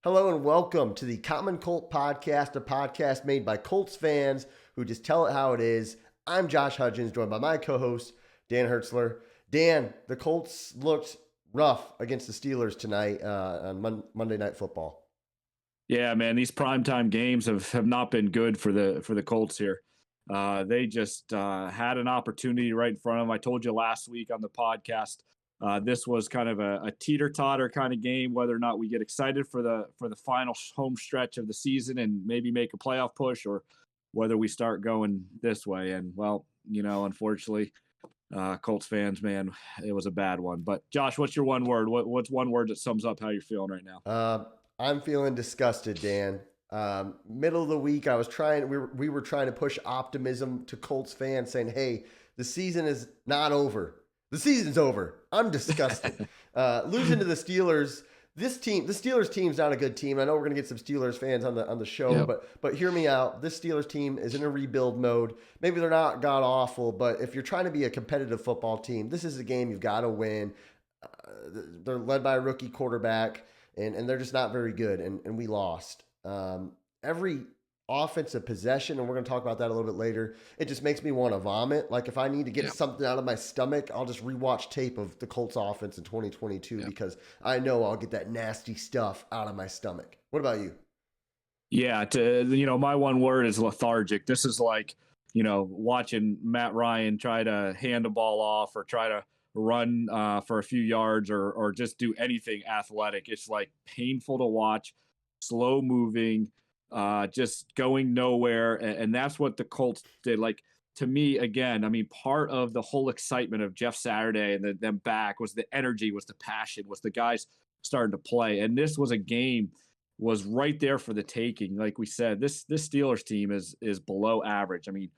Hello and welcome to the Common Colt Podcast, a podcast made by Colts fans who just tell it how it is. I'm Josh Hudgens, joined by my co-host, Dan Hertzler. Dan, the Colts looked rough against the Steelers tonight on Monday Night Football. Yeah, man, these primetime games have not been good for the Colts here. They just had an opportunity right in front of them. I told you last week on the podcast, this was kind of a teeter-totter kind of game, whether or not we get excited for the final home stretch of the season and maybe make a playoff push, or whether we start going this way. And, well, unfortunately, Colts fans, man, it was a bad one. But, Josh, what's your one word? What's one word that sums up how you're feeling right now? I'm feeling disgusted, Dan. Middle of the week, we were trying to push optimism to Colts fans, saying, hey, the season is not over. The season's over. I'm disgusted. Losing to the Steelers. The Steelers team's not a good team. I know we're going to get some Steelers fans on the show, yep. but hear me out. This Steelers team is in a rebuild mode. Maybe they're not god awful, but if you're trying to be a competitive football team, this is a game you've got to win. They're led by a rookie quarterback, and they're just not very good, and we lost. Every offensive possession, and we're going to talk about that a little bit later, it just makes me want to vomit. Like if I need to get something out of my stomach, I'll just rewatch tape of the Colts offense in 2022 because I know I'll get that nasty stuff out of my stomach. What about you? Yeah, my one word is lethargic. This is like, watching Matt Ryan try to hand the ball off or try to run for a few yards or just do anything athletic. It's like painful to watch, slow moving, just going nowhere. And that's what the Colts did. Like, to me, again, I mean, part of the whole excitement of Jeff Saturday and them back was the energy, was the passion, was the guys starting to play. And this was a game was right there for the taking. Like we said, this Steelers team is below average. I mean,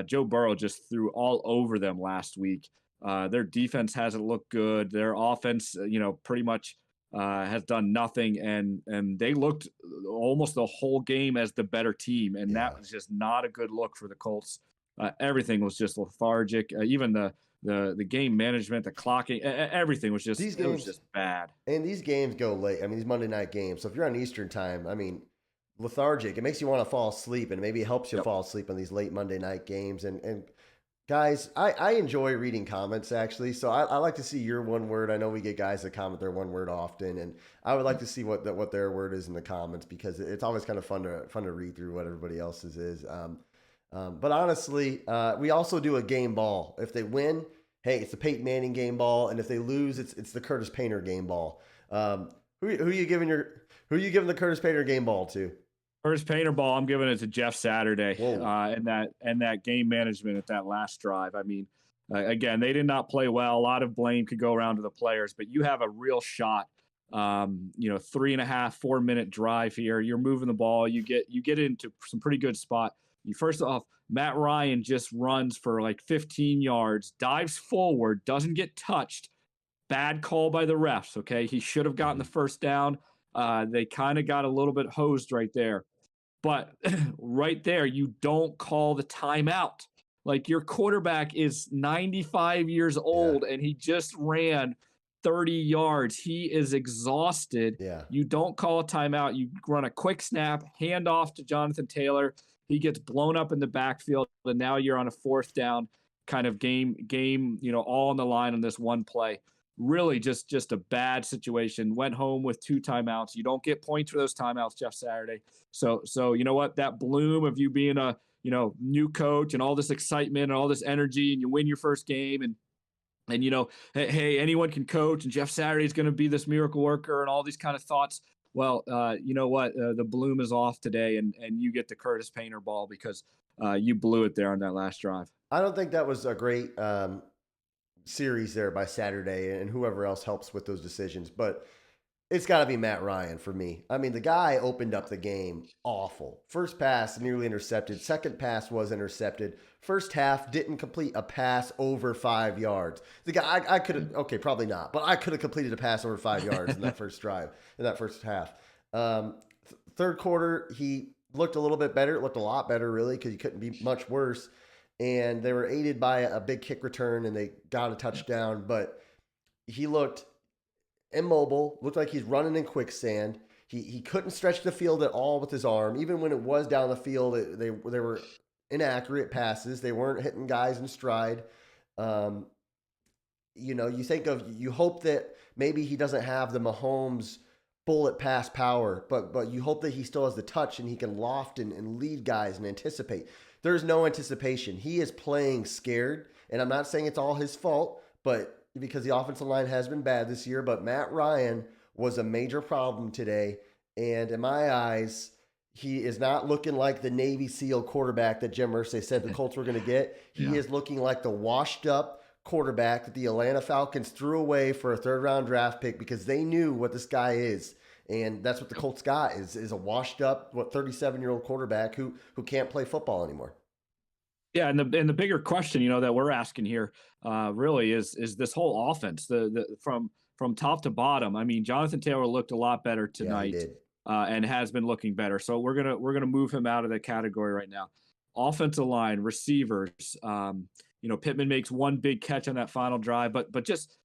Joe Burrow just threw all over them last week. Their defense hasn't looked good. Their offense, pretty much has done nothing, and they looked almost the whole game as the better team, and that was just not a good look for the Colts. Everything was just lethargic. Even the game management, the clocking, everything was just it was just bad. And these games go late. I mean, these Monday night games. So if you're on Eastern time, I mean, lethargic. It makes you want to fall asleep, and maybe it helps you fall asleep on these late Monday night games. And guys, I enjoy reading comments, actually. So I like to see your one word. I know we get guys that comment their one word often, and I would like to see what their word is in the comments, because it's always kind of fun to read through what everybody else's is. But honestly, we also do a game ball. If they win, hey, it's the Peyton Manning game ball, and if they lose, it's the Curtis Painter game ball. Who are you giving the Curtis Painter game ball to? First Painter ball, I'm giving it to Jeff Saturday, and that game management at that last drive. I mean, again, they did not play well. A lot of blame could go around to the players, but you have a real shot. 3.5, 4 minute drive here. You're moving the ball. You get into some pretty good spot. First off, Matt Ryan just runs for like 15 yards, dives forward, doesn't get touched. Bad call by the refs. Okay, he should have gotten the first down. They kind of got a little bit hosed right there. But right there, you don't call the timeout. Like, your quarterback is 95 years old, and he just ran 30 yards. He is exhausted. Yeah. You don't call a timeout. You run a quick snap, hand off to Jonathan Taylor. He gets blown up in the backfield, and now you're on a fourth down kind of game, all on the line on this one play. Really just a bad situation. Went home with 2 timeouts. You don't get points for those timeouts, Jeff Saturday. So you know what? That bloom of you being a, new coach and all this excitement and all this energy, and you win your first game, and hey, anyone can coach, and Jeff Saturday is going to be this miracle worker and all these kind of thoughts. Well, you know what? The bloom is off today, and you get the Curtis Painter ball because you blew it there on that last drive. I don't think that was a great series there by Saturday and whoever else helps with those decisions, but it's got to be Matt Ryan for me. I mean, the guy opened up the game awful. First pass nearly intercepted. Second pass was intercepted. First half didn't complete a pass over 5 yards. The guy, I could have, okay, probably not, but I could have completed a pass over 5 yards in that first drive, in that first half. Third quarter, he looked a little bit better. It looked a lot better, really, because he couldn't be much worse. And they were aided by a big kick return, and they got a touchdown. But he looked immobile, looked like he's running in quicksand. He couldn't stretch the field at all with his arm. Even when it was down the field, they were inaccurate passes. They weren't hitting guys in stride. You hope that maybe he doesn't have the Mahomes bullet pass power, but you hope that he still has the touch and he can loft and lead guys and anticipate. There's no anticipation. He is playing scared, and I'm not saying it's all his fault, but because the offensive line has been bad this year, but Matt Ryan was a major problem today, and in my eyes, he is not looking like the Navy SEAL quarterback that Jim Irsay said the Colts were going to get. He is looking like the washed up quarterback that the Atlanta Falcons threw away for a third-round draft pick because they knew what this guy is. And that's what the Colts got is a washed up, 37-year-old quarterback who can't play football anymore. Yeah, and the bigger question, that we're asking here, really is this whole offense, the from top to bottom. I mean, Jonathan Taylor looked a lot better tonight, and has been looking better. So we're gonna move him out of the category right now. Offensive line, receivers. Pittman makes one big catch on that final drive, but just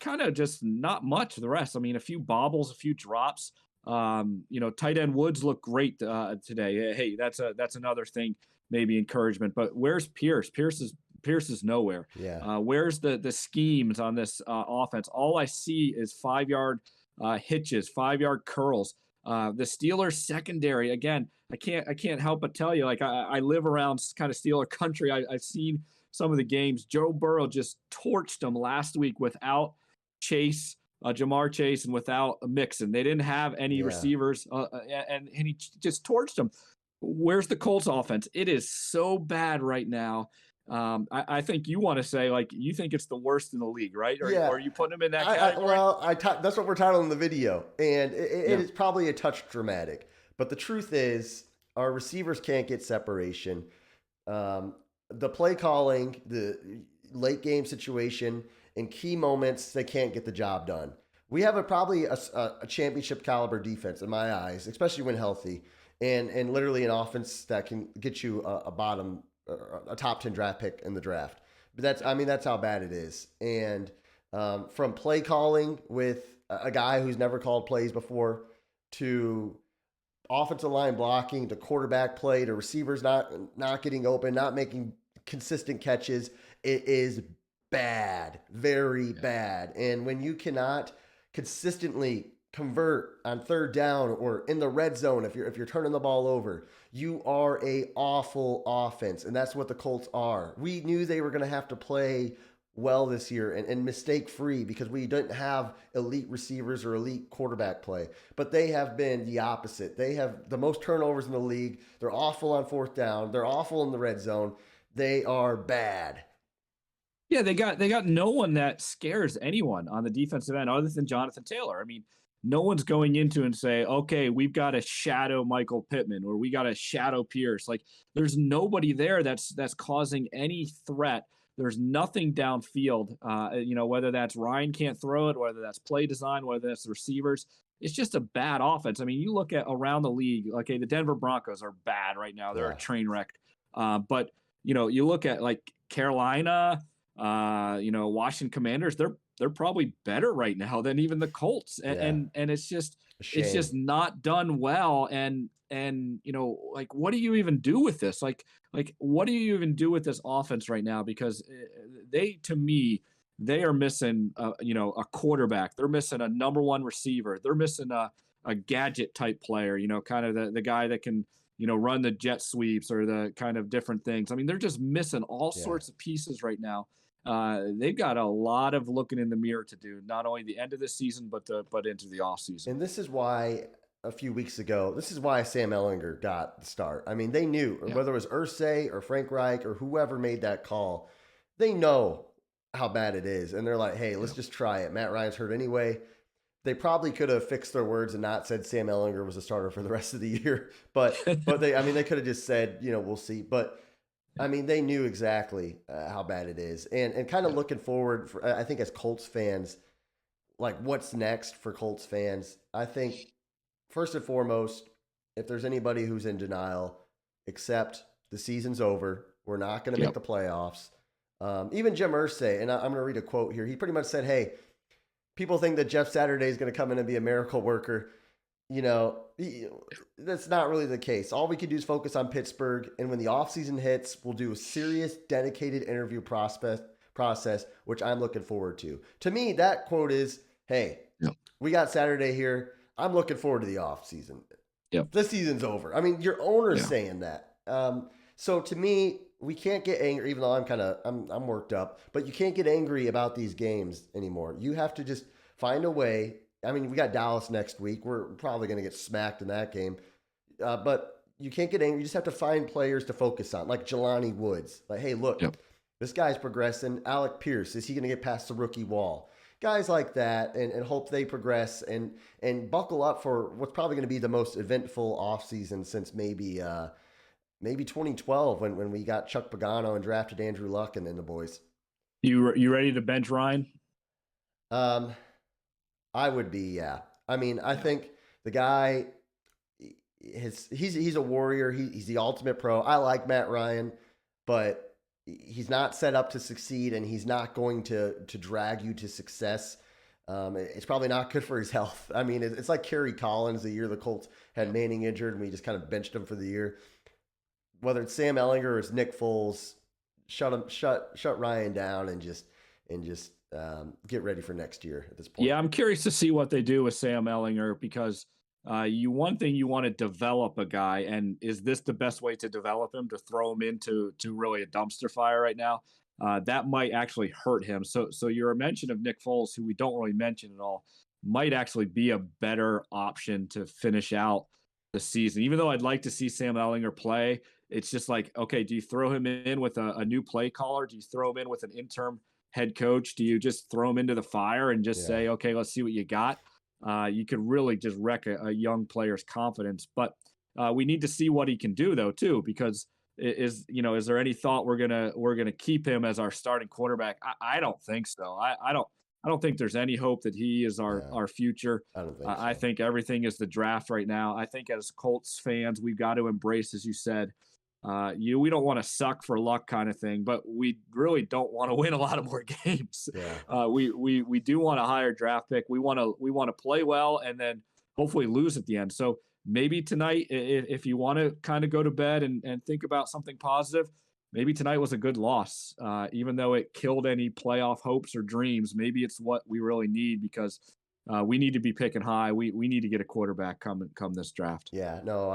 kind of just not much. The rest, I mean, a few bobbles, a few drops. Tight end Woods looked great today. Hey, that's another thing. Maybe encouragement, but where's Pierce? Pierce is nowhere. Yeah. Where's the schemes on this offense? All I see is 5-yard hitches, 5-yard curls. The Steelers secondary, again, I can't help but tell you, like I live around kind of Steeler country. I've seen some of the games. Joe Burrow just torched them last week without Chase, Jamar Chase, and without Mixon. They didn't have any receivers, and he just torched them. Where's the Colts offense? It is so bad right now. I think you want to say, like, you think it's the worst in the league, right? Or are you putting them in that category? That's what we're titling the video, and it is probably a touch dramatic. But the truth is, our receivers can't get separation. The play calling, the late game situation, in key moments, they can't get the job done. We have probably a championship caliber defense in my eyes, especially when healthy. And literally an offense that can get you a top 10 draft pick in the draft. But that's how bad it is. And from play calling with a guy who's never called plays before, to offensive line blocking, to quarterback play, to receivers not getting open, not making consistent catches, it is bad, very bad. And when you cannot consistently convert on third down or in the red zone, if you're turning the ball over, you are a awful offense, and that's what the Colts are. We knew they were going to have to play well this year and mistake free because we didn't have elite receivers or elite quarterback play, but they have been the opposite. They have the most turnovers in the league. They're awful on fourth down. They're awful in the red zone. They are bad. Yeah, they got no one that scares anyone on the defensive end other than Jonathan Taylor. I mean, no one's going into and say, okay, we've got to shadow Michael Pittman or we got to shadow Pierce. Like, there's nobody there that's causing any threat. There's nothing downfield, whether that's Ryan can't throw it, whether that's play design, whether that's the receivers. It's just a bad offense. I mean, you look at around the league, okay, the Denver Broncos are bad right now. They're a train wreck. But, you look at like Carolina, Washington Commanders, they're probably better right now than even the Colts. And it's just not done well. And like, what do you even do with this? Like, what do you even do with this offense right now? Because to me, they are missing, a quarterback. They're missing a number one receiver. They're missing a gadget type player, kind of the guy that can, run the jet sweeps or the kind of different things. I mean, they're just missing all sorts of pieces right now. They've got a lot of looking in the mirror to do, not only the end of the season, but into the off season. And this is why a few weeks ago, Sam Ehlinger got the start. I mean, they knew whether it was Irsay or Frank Reich or whoever made that call, they know how bad it is. And they're like, hey, let's just try it. Matt Ryan's hurt anyway. They probably could have fixed their words and not said Sam Ehlinger was a starter for the rest of the year. But they could have just said, we'll see. But I mean, they knew exactly how bad it is. And kind of looking forward, I think as Colts fans, like what's next for Colts fans, I think first and foremost, if there's anybody who's in denial, accept the season's over. We're not going to make the playoffs. Even Jim Irsay, and I'm going to read a quote here. He pretty much said, hey, people think that Jeff Saturday is going to come in and be a miracle worker. that's not really the case. All we can do is focus on Pittsburgh, and when the offseason hits, we'll do a serious, dedicated interview process, which I'm looking forward to. To me, that quote is, hey, we got Saturday here. I'm looking forward to the offseason. The season's over. I mean, your owner's saying that. So to me, we can't get angry, even though I'm worked up, but you can't get angry about these games anymore. You have to just find a way. I mean, we got Dallas next week. We're probably going to get smacked in that game. But you can't get angry. You just have to find players to focus on, like Jelani Woods. Like, hey, look, this guy's progressing. Alec Pierce, is he going to get past the rookie wall? Guys like that, and hope they progress and buckle up for what's probably going to be the most eventful offseason since maybe 2012 when we got Chuck Pagano and drafted Andrew Luck and the boys. You ready to bench Ryan? I would be, yeah. I mean, I think the guy, he's a warrior. He's the ultimate pro. I like Matt Ryan, but he's not set up to succeed, and he's not going to drag you to success. It's probably not good for his health. I mean, it's like Kerry Collins the year the Colts had Manning injured, and we just kind of benched him for the year. Whether it's Sam Ehlinger or it's Nick Foles, shut Ryan down and just get ready for next year at this point. Yeah, I'm curious to see what they do with Sam Ehlinger, because you want to develop a guy, and is this the best way to develop him, to throw him into really a dumpster fire right now? That might actually hurt him. So your mention of Nick Foles, who we don't really mention at all, might actually be a better option to finish out the season. Even though I'd like to see Sam Ehlinger play, it's just like, okay, do you throw him in with a new play caller? Do you throw him in with an interim head coach? Do you just throw him into the fire and just say, okay, let's see what you got? You could really just wreck a young player's confidence. But we need to see what he can do, though, too, because is there any thought we're gonna keep him as our starting quarterback? I don't think so. I don't think there's any hope that he is our future. I don't think so. I think everything is the draft right now. I think as Colts fans, we've got to embrace, as you said, we don't want to suck for luck kind of thing, but we really don't want to win a lot of more games. Yeah. We do want a higher draft pick. We want to play well and then hopefully lose at the end. So maybe tonight, if you want to kind of go to bed and think about something positive, maybe tonight was a good loss, even though it killed any playoff hopes or dreams. Maybe it's what we really need, because we need to be picking high. We need to get a quarterback come this draft. Yeah, no,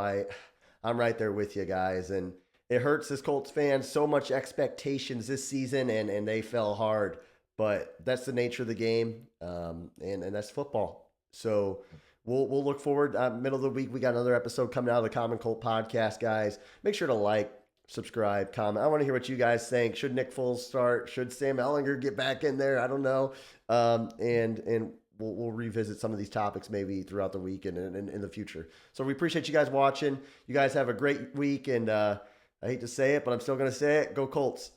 I'm right there with you guys. And it hurts as Colts fans, so much expectations this season, and they fell hard. But that's the nature of the game, and that's football. So we'll look forward. Middle of the week, we got another episode coming out of the Common Colt Podcast, guys. Make sure to like, subscribe, comment. I want to hear what you guys think. Should Nick Foles start? Should Sam Ehlinger get back in there? I don't know. And we'll revisit some of these topics maybe throughout the week and in the future. So we appreciate you guys watching. You guys have a great week, and I hate to say it, but I'm still going to say it. Go Colts.